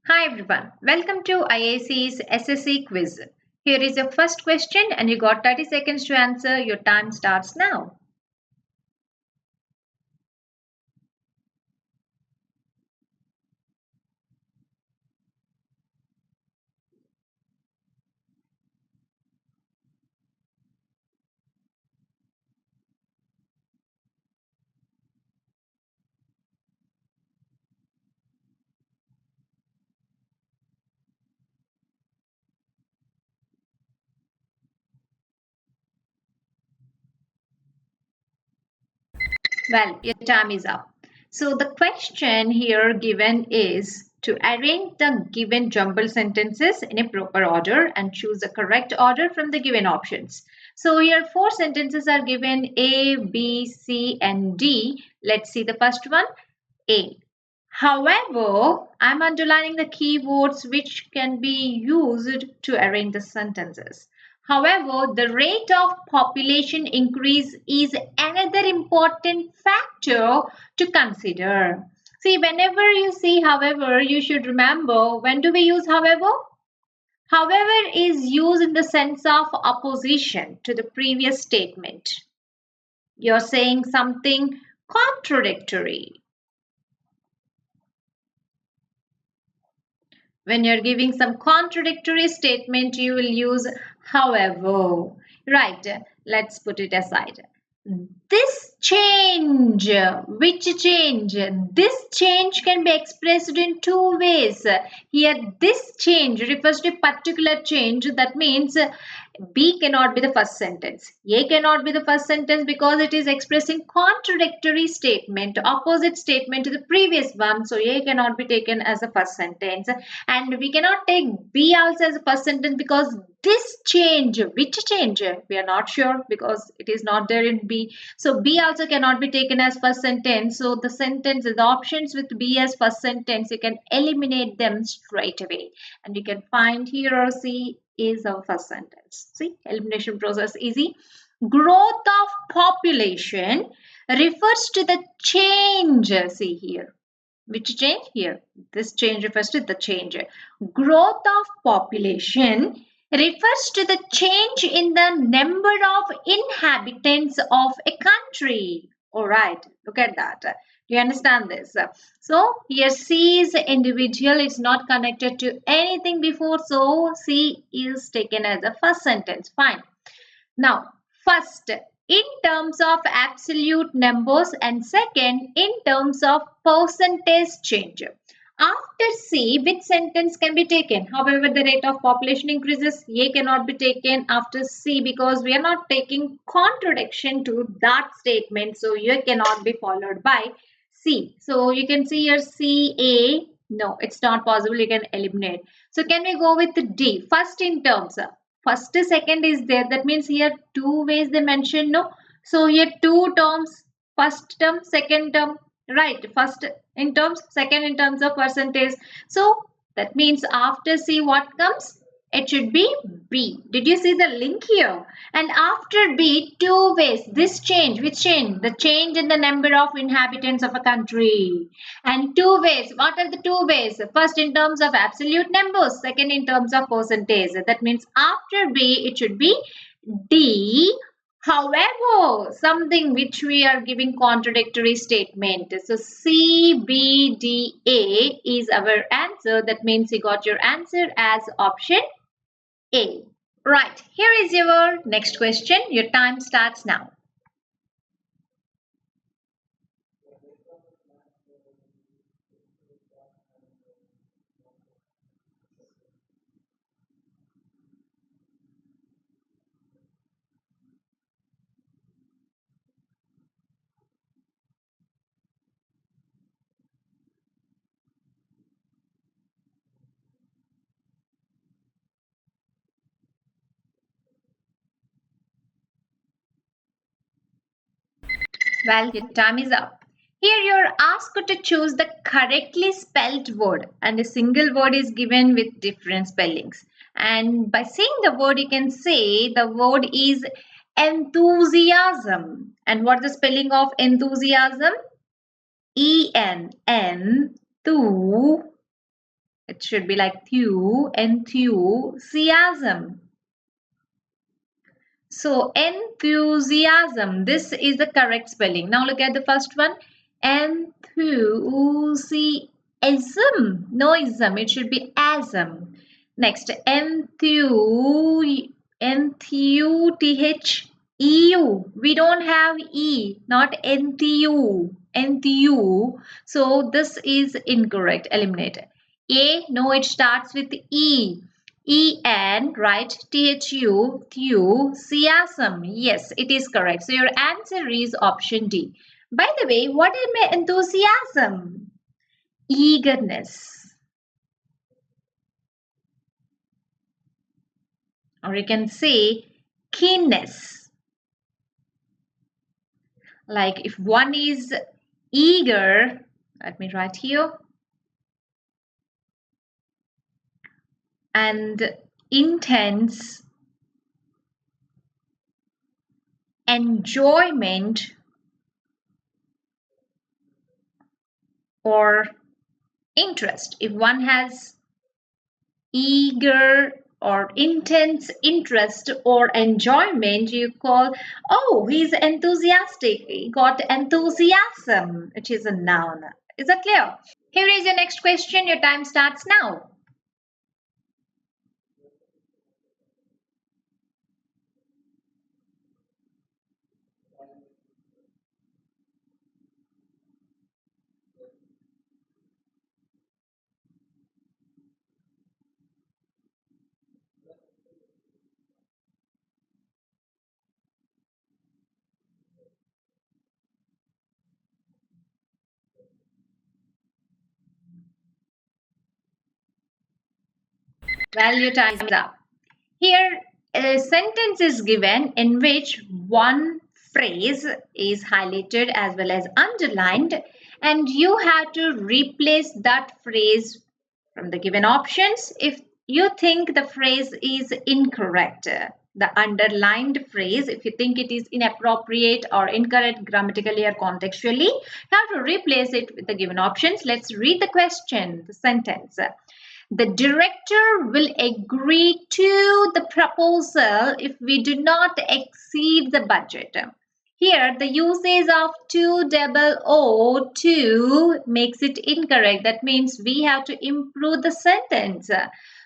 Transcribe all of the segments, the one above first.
Hi everyone, welcome to IAC's SSC quiz. Here is your first question and you got 30 seconds to answer. Your time starts now. Well, your time is up. So the question here given is to arrange the given jumbled sentences in a proper order and choose the correct order from the given options. So here four sentences are given A, B, C and D. Let's see the first one. A. However, I'm underlining the keywords which can be used to arrange the sentences. However, the rate of population increase is another important factor to consider. See, whenever you see however, you should remember when do we use however? However is used in the sense of opposition to the previous statement. You're saying something contradictory. When you're giving some contradictory statement, you will use however. Right, let's put it aside. This change, which change? This change can be expressed in two ways. Here, this change refers to a particular change. That means B cannot be the first sentence. A cannot be the first sentence because it is expressing contradictory statement, opposite statement to the previous one. So A cannot be taken as the first sentence. And we cannot take B also as a first sentence because this change, which change? We are not sure because it is not there in B. So B also cannot be taken as first sentence. So the sentence, the options with B as first sentence, you can eliminate them straight away. And you can find here or C is our first sentence. See, elimination process easy. Growth of population refers to the change. See here. Which change? Here. This change refers to the change. Growth of population refers to the change in the number of inhabitants of a country. All right, look at that. Do you understand this? So here C is individual, it's not connected to anything before, so C is taken as a first sentence. Fine. Now, first, in terms of absolute numbers, and second, in terms of percentage change. After C, which sentence can be taken? However, the rate of population increases, A cannot be taken after C because we are not taking contradiction to that statement. So, A cannot be followed by C. So, you can see here C, A. No, it's not possible. You can eliminate. So, can we go with D? First in terms. First, second is there. That means here two ways they mentioned. No. So, here two terms. First term, second term. Right, first in terms, second in terms of percentage. So that means after C what comes? It should be B. Did you see the link here? And after B, two ways. This change, which change? The change in the number of inhabitants of a country. And two ways. What are the two ways? First in terms of absolute numbers, second in terms of percentage. That means after B, it should be D. However, something which we are giving contradictory statement. So C, B, D, A is our answer. That means you got your answer as option A. Right, here is your next question. Your time starts now. Well, your time is up. Here you're asked to choose the correctly spelled word and a single word is given with different spellings. And by saying the word, you can say the word is enthusiasm. And what's the spelling of enthusiasm? E-N-N, It should be like enthusiasm. So enthusiasm, this is the correct spelling. Now look at the first one. Enthusiasm. No ism, it should be asm. Next, entheu. We don't have e, not entheu. Entheu. So this is incorrect. Eliminate. A, no, it starts with e. E-N, right? T-H-U, enthusiasm. Yes, it is correct. So your answer is option D. By the way, what is my enthusiasm? Eagerness. Or you can say keenness. Like if one is eager, let me write here, and intense, enjoyment, or interest. If one has eager or intense interest or enjoyment, you call, oh, he's enthusiastic, he got enthusiasm. It is a noun. Is that clear? Here is your next question. Your time starts now. Well, your time is up. Here, a sentence is given in which one phrase is highlighted as well as underlined, and you have to replace that phrase from the given options if you think the phrase is incorrect. The underlined phrase, if you think it is inappropriate or incorrect grammatically or contextually, you have to replace it with the given options. Let's read the question, the sentence. The director will agree to the proposal if we do not exceed the budget. Here, the usage of 2 makes it incorrect. That means we have to improve the sentence.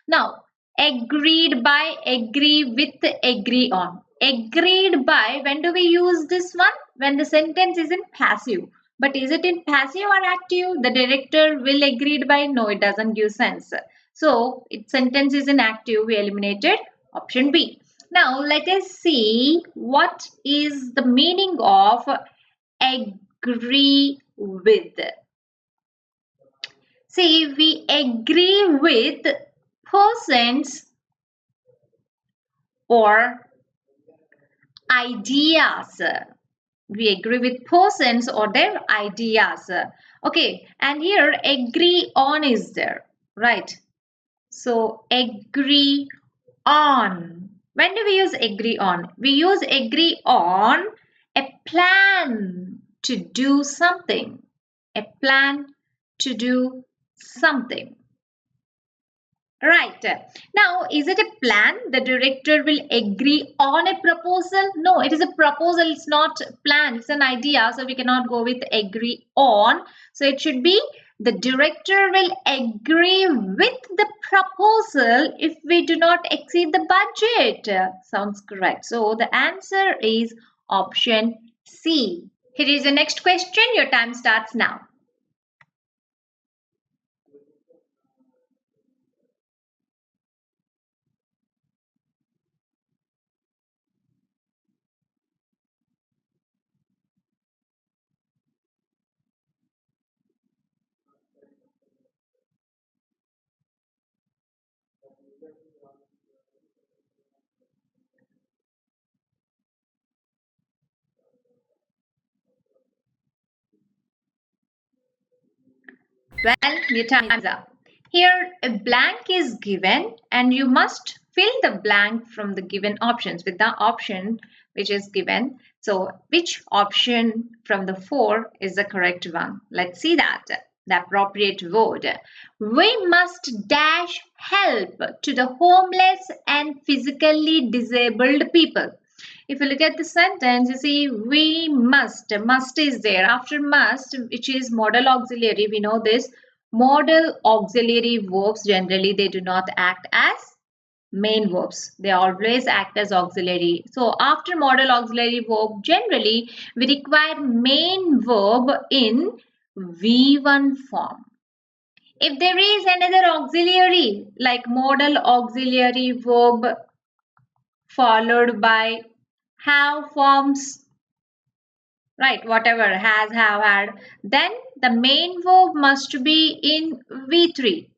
Now, agreed by, agree with, agree on. Agreed by, when do we use this one? When the sentence is in passive. But is it in passive or active? The director will agreed by? No, it doesn't give sense. So, its sentence is in active. We eliminated option B. Now, let us see what is the meaning of agree with. See, we agree with persons or ideas. We agree with persons or their ideas. Okay, and here agree on is there, right? So agree on. When do we use agree on? We use agree on a plan to do something. A plan to do something. Right. Now, is it a plan? The director will agree on a proposal? No, it is a proposal. It's not a plan. It's an idea. So we cannot go with agree on. So it should be the director will agree with the proposal if we do not exceed the budget. Sounds correct. So the answer is option C. Here is the next question. Your time starts now. Well, your time is up. Here, a blank is given and you must fill the blank from the given options with the option which is given. So, which option from the 4 is the correct one? Let's see that. the appropriate word. We must dash help to the homeless and physically disabled people. If you look at the sentence, you see we must. Must is there. After must, which is modal auxiliary, we know this. Modal auxiliary verbs generally they do not act as main verbs. They always act as auxiliary. So after modal auxiliary verb, generally we require main verb in V1 form. If there is another auxiliary like modal auxiliary verb followed by have forms, right, whatever, has, have, had, then the main verb must be in V3.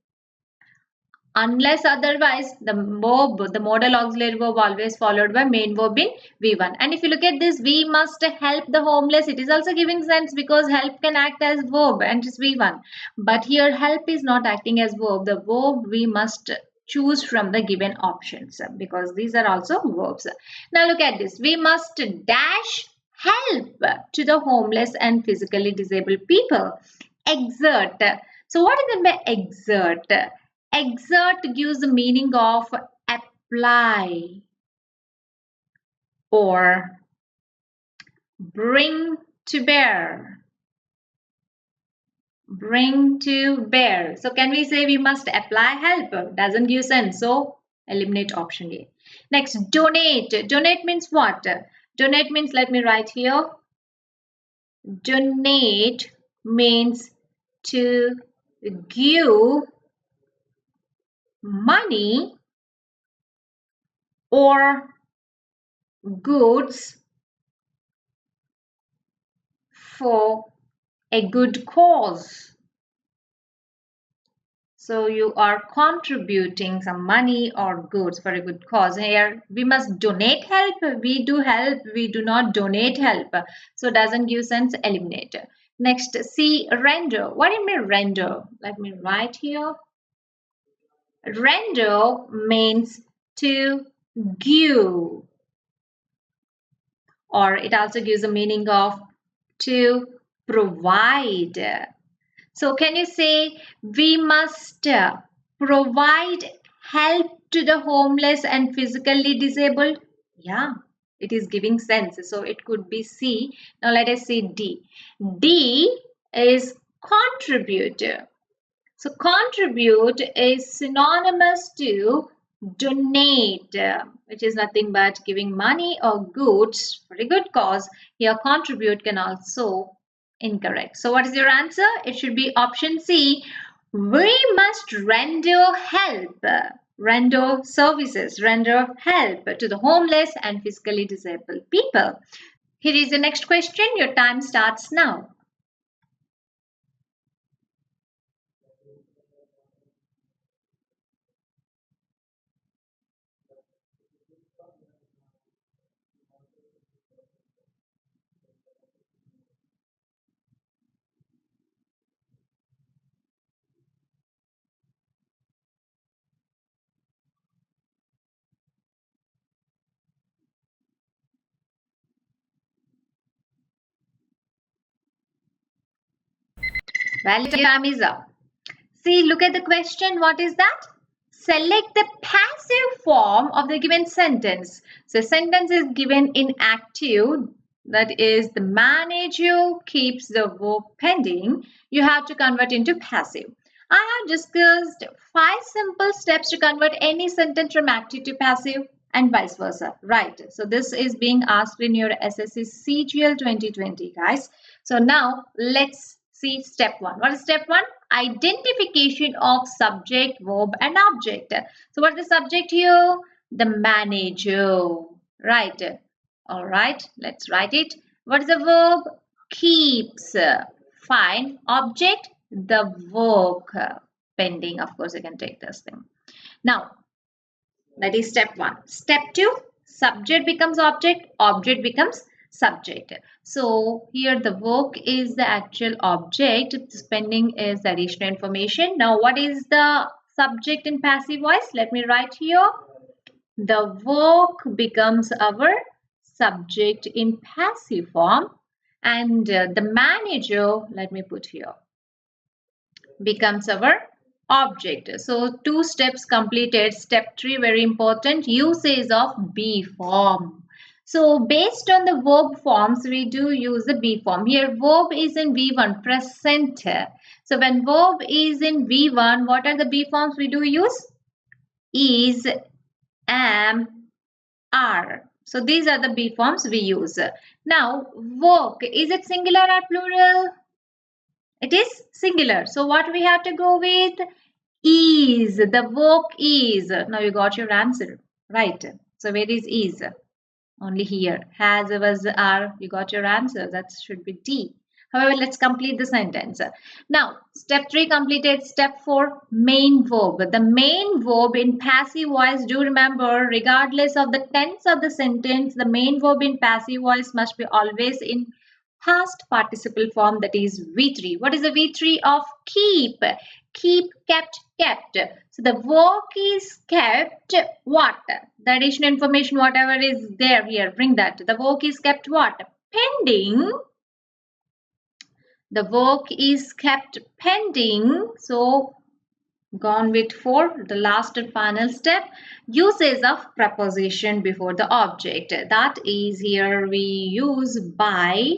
Unless otherwise, the modal auxiliary verb always followed by main verb in V1. And if you look at this, we must help the homeless. It is also giving sense because help can act as verb and it's V1. But here help is not acting as verb. The verb we must choose from the given options because these are also verbs. Now look at this. We must dash help to the homeless and physically disabled people. Exert. So what is meant by exert? Exert gives the meaning of apply or bring to bear. Bring to bear. So can we say we must apply help? Doesn't give sense. So eliminate option A. Next, donate. Donate means what? Donate means, let me write here. Donate means to give money or goods for a good cause. So you are contributing some money or goods for a good cause. Here we must donate help. We do help. We do not donate help. So doesn't give sense. Eliminate. Next, C, render. What do you mean render? Let me write here. Render means to give, or it also gives a meaning of to provide. So can you say we must provide help to the homeless and physically disabled? Yeah, it is giving sense. So it could be C. Now let us see D. D is contribute. So contribute is synonymous to donate, which is nothing but giving money or goods for a good cause. Here contribute can also incorrect. So what is your answer? It should be option C. We must render help, render services, render help to the homeless and physically disabled people. Here is the next question. Your time starts now. Well, your time is up. See, look at the question. What is that? Select the passive form of the given sentence. So, sentence is given in active. That is, the manager keeps the verb pending. You have to convert into passive. I have discussed 5 simple steps to convert any sentence from active to passive and vice versa. Right. So, this is being asked in your SSC CGL 2020, guys. So, now let's see step 1. What is step 1? Identification of subject, verb and object. So what is the subject here? The manager. Right. All right. Let's write it. What is the verb? Keeps. Fine. Object? The work. Pending. Of course, you can take this thing. Now, that is step 1. Step 2. Subject becomes object. Object becomes subject. So here the work is the actual object, spending is the additional information. Now what is the subject in passive voice? Let me write here. The work becomes our subject in passive form and the manager, let me put here. becomes our object. So 2 steps completed. Step 3, very important, usage of be form. So based on the verb forms, we do use the be form. Here verb is in V1, present. So when verb is in V1, what are the be forms we do use? Is, am, are. So these are the be forms we use. Now work, is it singular or plural? It is singular. So what we have to go with? Is. The work is. Now you got your answer. Right. So where is? Only here. Has, was, are. You got your answer. That should be D. However, let's complete the sentence. Now, step 3 completed. Step 4, main verb. The main verb in passive voice, do remember, regardless of the tense of the sentence, the main verb in passive voice must be always in past participle form, that is V3. What is the V3 of keep? Keep, kept, kept. So the work is kept what? The additional information, whatever is there here, bring that. The work is kept what? Pending. The work is kept pending. So gone with 4, the last and final step, usage of preposition before the object. That is, here we use by,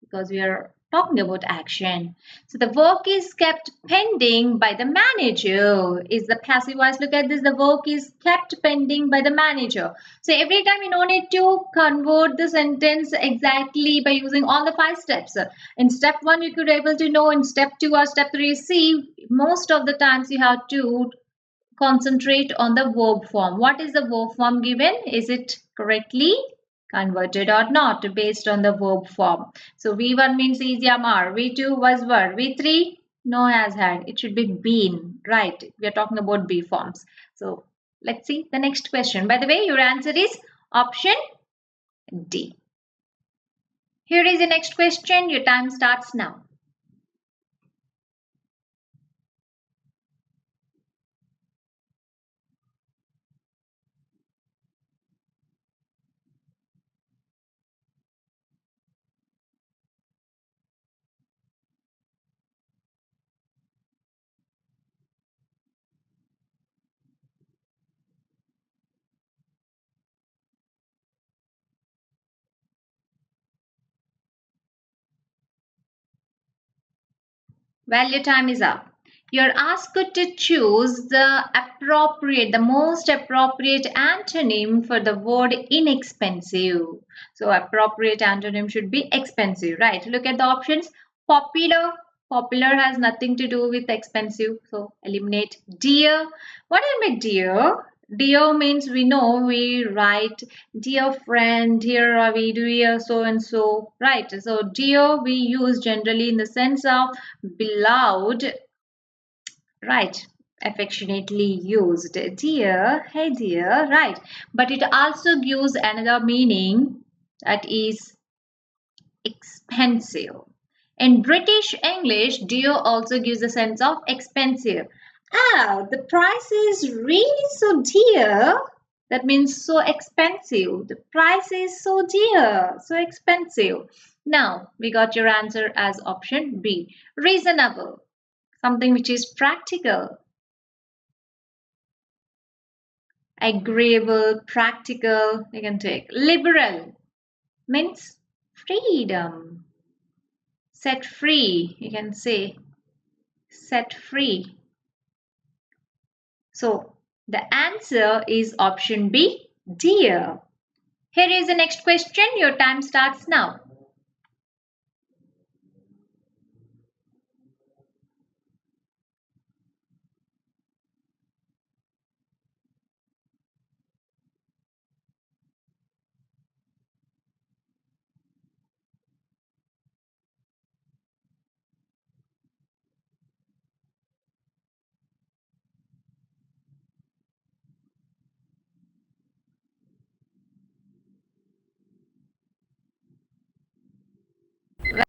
because we are talking about action. So the work is kept pending by the manager is the passive voice. Look at this, the work is kept pending by the manager. So every time you don't need to convert the sentence exactly by using all the 5 steps. In step 1 you could able to know, in step 2 or step 3 see, most of the times you have to concentrate on the verb form. What is the verb form given? Is it correctly converted or not based on the verb form? So V1 means is, am, are. V2 was, were. V3 no, has, had. It should be been, right? We are talking about be forms. So let's see the next question. By the way, your answer is option D. Here is the next question. Your time starts now. Well, your time is up. You're asked to choose the most appropriate antonym for the word inexpensive. So appropriate antonym should be expensive, right? Look at the options. Popular. Popular has nothing to do with expensive. So eliminate. Dear. What do you mean dear? Dear means we know, we write dear friend, dear we do here so and so, right? So dear we use generally in the sense of beloved, right? Affectionately used. Dear, hey dear, right? But it also gives another meaning, that is expensive. In British English, dear also gives a sense of expensive. Ah, the price is really so dear. That means so expensive. The price is so dear, so expensive. Now, we got your answer as option B. Reasonable, something which is practical. Agreeable, practical, you can take. Liberal means freedom. Set free, you can say set free. So the answer is option B, dear. Here is the next question. Your time starts now.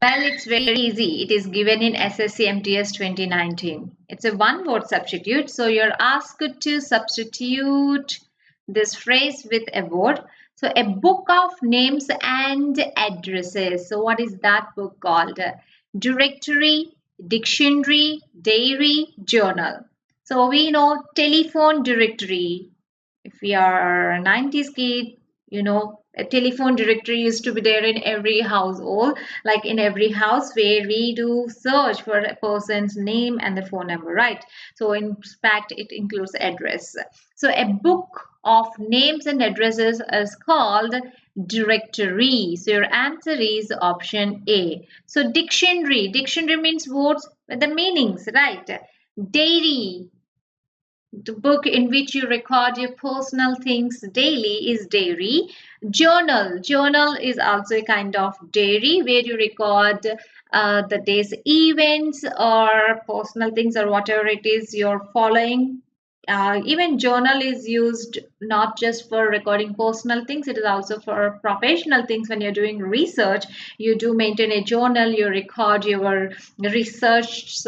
Well, it's very easy. It is given in SSC MTS 2019. It's a one word substitute. So you're asked to substitute this phrase with a word. So a book of names and addresses. So what is that book called? Directory, dictionary, diary, journal. So we know telephone directory. If we are 90s kid, a telephone directory used to be there in every household, like in every house where we do search for a person's name and the phone number, right? So in fact, it includes address. So a book of names and addresses is called directory. So your answer is option A. So dictionary means words with the meanings, right? Diary, the book in which you record your personal things daily, is diary. Journal is also a kind of diary where you record the day's events or personal things or whatever it is you're following. Even journal is used not just for recording personal things, it is also for professional things. When you're doing research, you do maintain a journal, you record your research,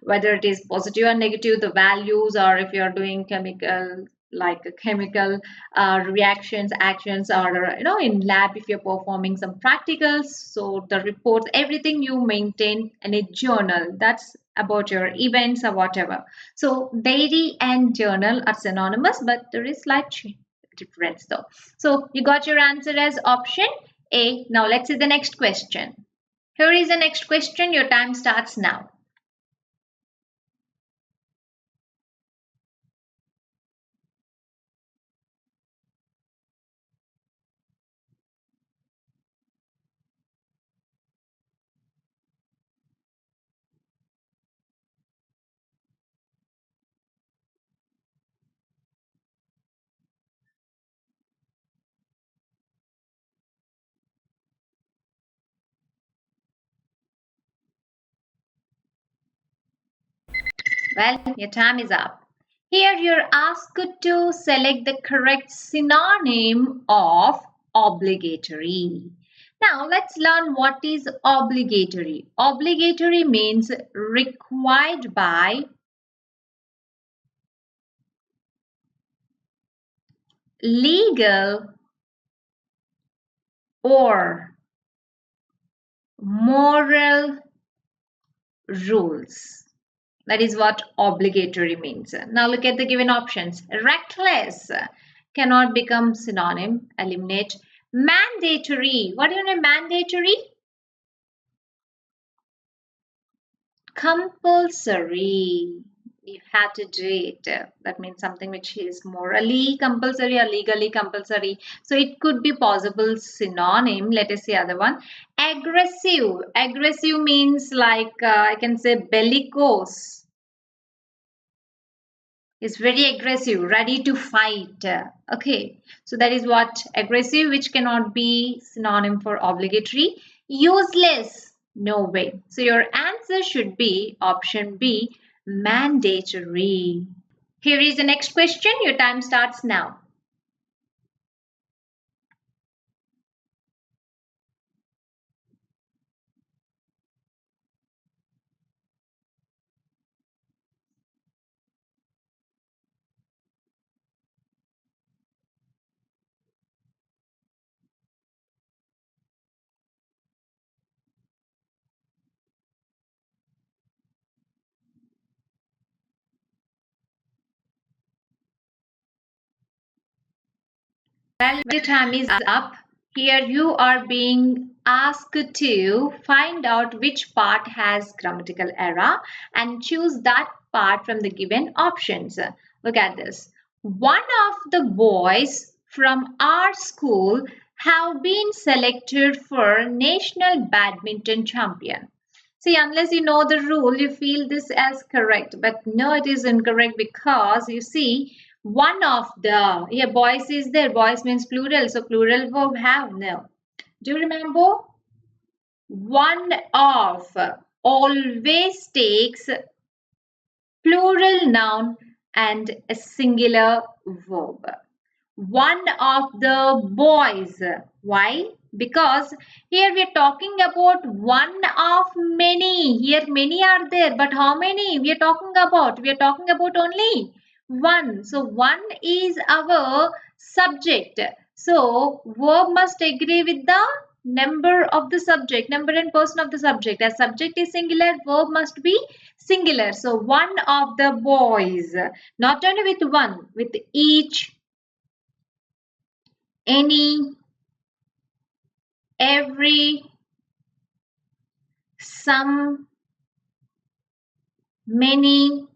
whether it is positive or negative, the values, or if you're doing chemical, like chemical reactions, actions, or in lab if you're performing some practicals. So the reports, everything you maintain in a journal, that's about your events or whatever. So diary and journal are synonymous, but there is slight difference though. So you got your answer as option A. Now let's see the next question. Here is the next question. Your time starts now. Well, your time is up. Here you're asked to select the correct synonym of obligatory. Now let's learn what is obligatory. Obligatory means required by, legal, or moral rules. That is what obligatory means. Now look at the given options. Reckless cannot become synonym. Eliminate. Mandatory. What do you mean mandatory? Compulsory. You have to do it. That means something which is morally compulsory or legally compulsory. So it could be possible synonym. Let us say other one. Aggressive. Aggressive means like I can say bellicose. Is very aggressive, ready to fight. Okay, so that is what aggressive, which cannot be synonym for obligatory. Useless, no way. So your answer should be option B, mandatory. Here is the next question. Your time starts now. Well, the time is up. Here you are being asked to find out which part has grammatical error and choose that part from the given options. Look at this. One of the boys from our school have been selected for national badminton champion. See, unless you know the rule, you feel this as correct, but no, it is incorrect because you see, one of the, here boys is there, boys means plural, so plural verb have no. Do you remember? One of always takes plural noun and a singular verb. One of the boys. Why? Because here we are talking about one of many. Here many are there, but how many we are talking about? We are talking about only one. So one is our subject. So verb must agree with the number of the subject, number and person of the subject. As subject is singular, verb must be singular. So one of the boys, not only with one, with each, any, every, some, many,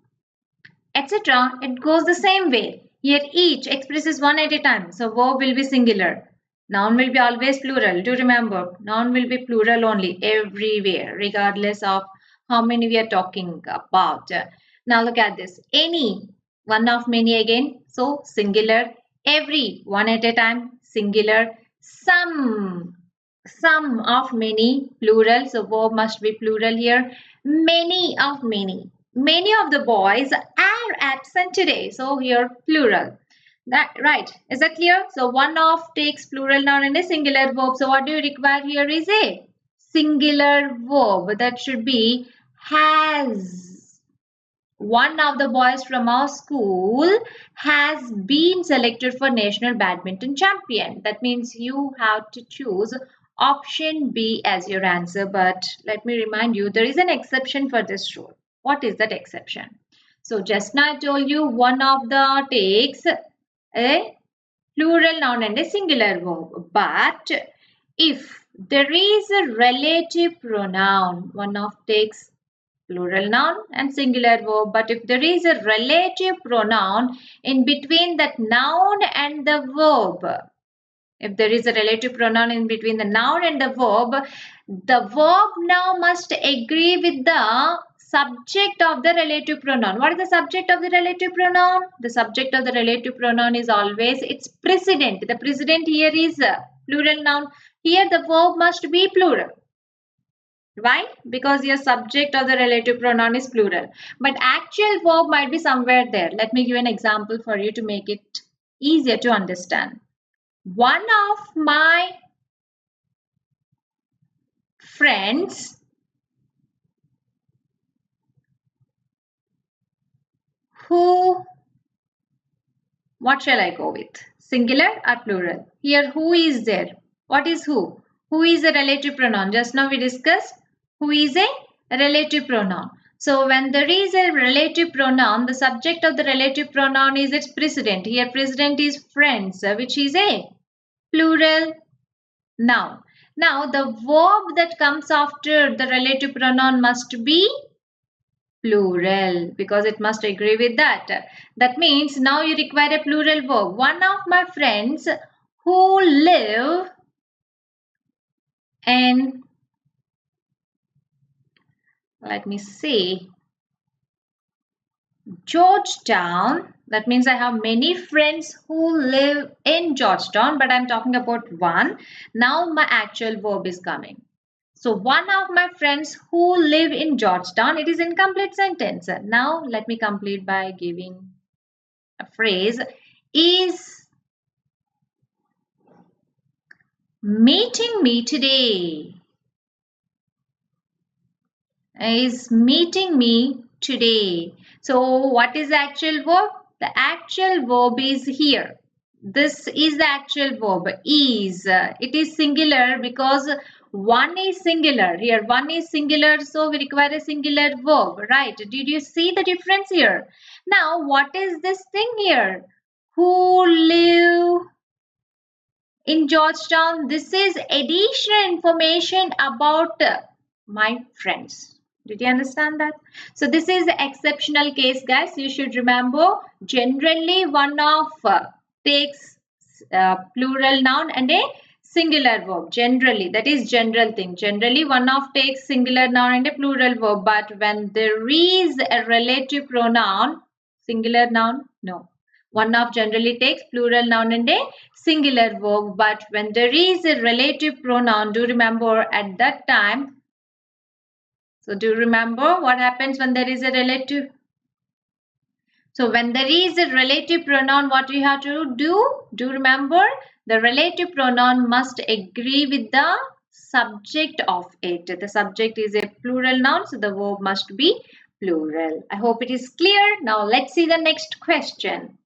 etc. It goes the same way. Here each expresses one at a time. So verb will be singular. Noun will be always plural. Do remember, noun will be plural only everywhere, regardless of how many we are talking about. Now look at this. Any, one of many again. So singular. Every, one at a time. Singular. Some of many, plural. So verb must be plural here. Many of many. Many of the boys are absent today. So here plural. That right. Is that clear? So one of takes plural noun and a singular verb. So what do you require here is a singular verb. That should be has. One of the boys from our school has been selected for national badminton champion. That means you have to choose option B as your answer. But let me remind you, there is an exception for this rule. What is that exception? So just now I told you one of the takes a plural noun and a singular verb. But if there is a relative pronoun, one of takes plural noun and singular verb. But if there is a relative pronoun in between that noun and the verb, if there is a relative pronoun in between the noun and the verb now must agree with the subject of the relative pronoun. What is the subject of the relative pronoun? The subject of the relative pronoun is always its precedent. The precedent here is plural noun. Here the verb must be plural. Why? Because your subject of the relative pronoun is plural. But actual verb might be somewhere there. Let me give an example for you to make it easier to understand. One of my friends who, what shall I go with? Singular or plural? Here who is there? What is who? Who is a relative pronoun? Just now we discussed who is a relative pronoun. So when there is a relative pronoun, the subject of the relative pronoun is its precedent. Here precedent is friends, which is a plural noun. Now the verb that comes after the relative pronoun must be plural because it must agree with that. That means now you require a plural verb. One of my friends who live in, let me see, Georgetown. That means I have many friends who live in Georgetown, but I'm talking about one. Now my actual verb is coming. So one of my friends who live in Georgetown, it is incomplete sentence. Now let me complete by giving a phrase, is meeting me today. Is meeting me today. So what is the actual verb? The actual verb is here. This is the actual verb, is. It is singular because one is singular. Here one is singular, so we require a singular verb, right? Did you see the difference here? Now what is this thing here? Who live in Georgetown? This is additional information about my friends. Did you understand that? So this is the exceptional case, guys. You should remember generally one of takes plural noun and a singular verb. Generally, that is general thing. Generally one of takes singular noun and a plural verb. But when there is a relative pronoun, singular noun, no. One of generally takes plural noun and a singular verb. But when there is a relative pronoun, do remember at that time. So do you remember what happens when there is a relative? So when there is a relative pronoun, what we have to do? Do you remember? The relative pronoun must agree with the subject of it. The subject is a plural noun, so the verb must be plural. I hope it is clear. Now let's see the next question.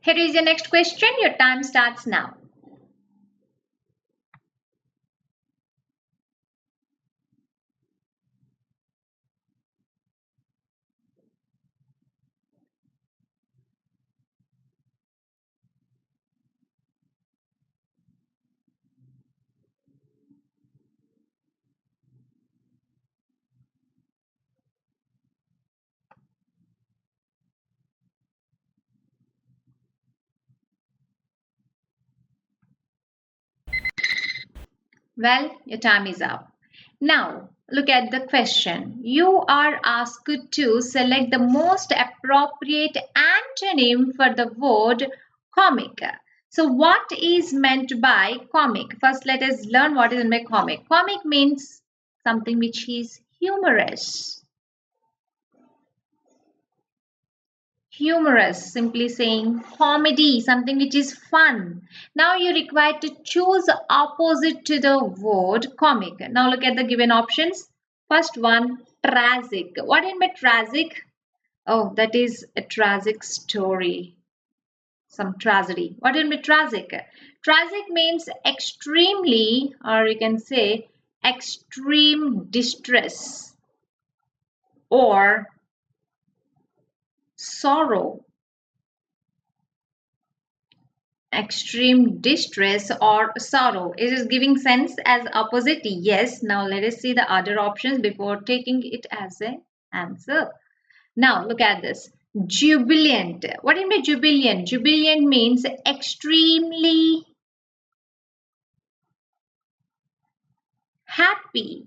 Here is your next question. Your time starts now. Well, your time is up. Now, look at the question. You are asked to select the most appropriate antonym for the word comic. So, what is meant by comic? First, let us learn what is meant by comic. Comic means something which is humorous. Humorous, simply saying comedy, something which is fun. Now you're required to choose opposite to the word comic. Now look at the given options. First one, tragic. What do you mean by tragic? Oh, that is a tragic story, some tragedy. What do you mean by tragic? Tragic means extremely, or you can say extreme distress or sorrow. Extreme distress or sorrow. It is giving sense as opposite. Yes. Now let us see the other options before taking it as an answer. Now look at this. Jubilant. What do you mean jubilant? Jubilant means extremely happy.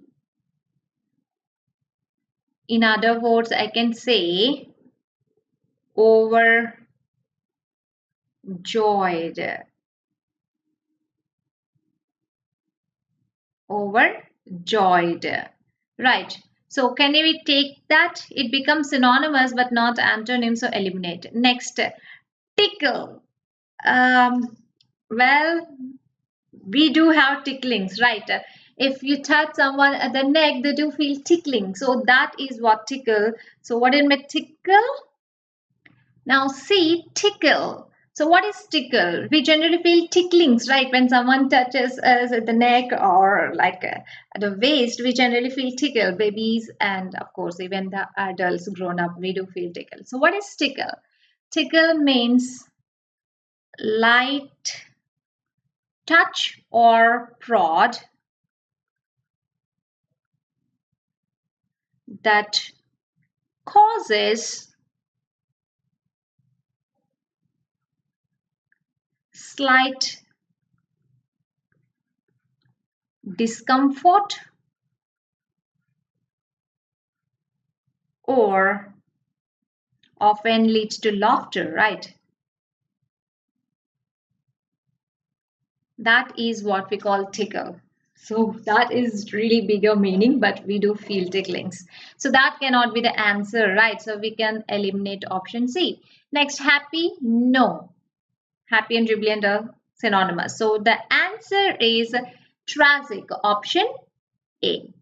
In other words, I can say overjoyed. Overjoyed. Right. So can we take that? It becomes synonymous but not antonym, so eliminate. Next, tickle. Um, well, we do have ticklings, right? If you touch someone at the neck, they do feel tickling. So that is what tickle. So what is my tickle? Now see, tickle. So what is tickle? We generally feel ticklings, right? When someone touches us at the neck or like at the waist, we generally feel tickle. Babies and of course even the adults grown up, we do feel tickle. So what is tickle? Tickle means light touch or prod that causes slight discomfort or often leads to laughter, right? That is what we call tickle. So that is really bigger meaning, but we do feel ticklings. So that cannot be the answer, right? So we can eliminate option C. Next, happy, no. Happy and jubilant are synonymous. So the answer is tragic, option A.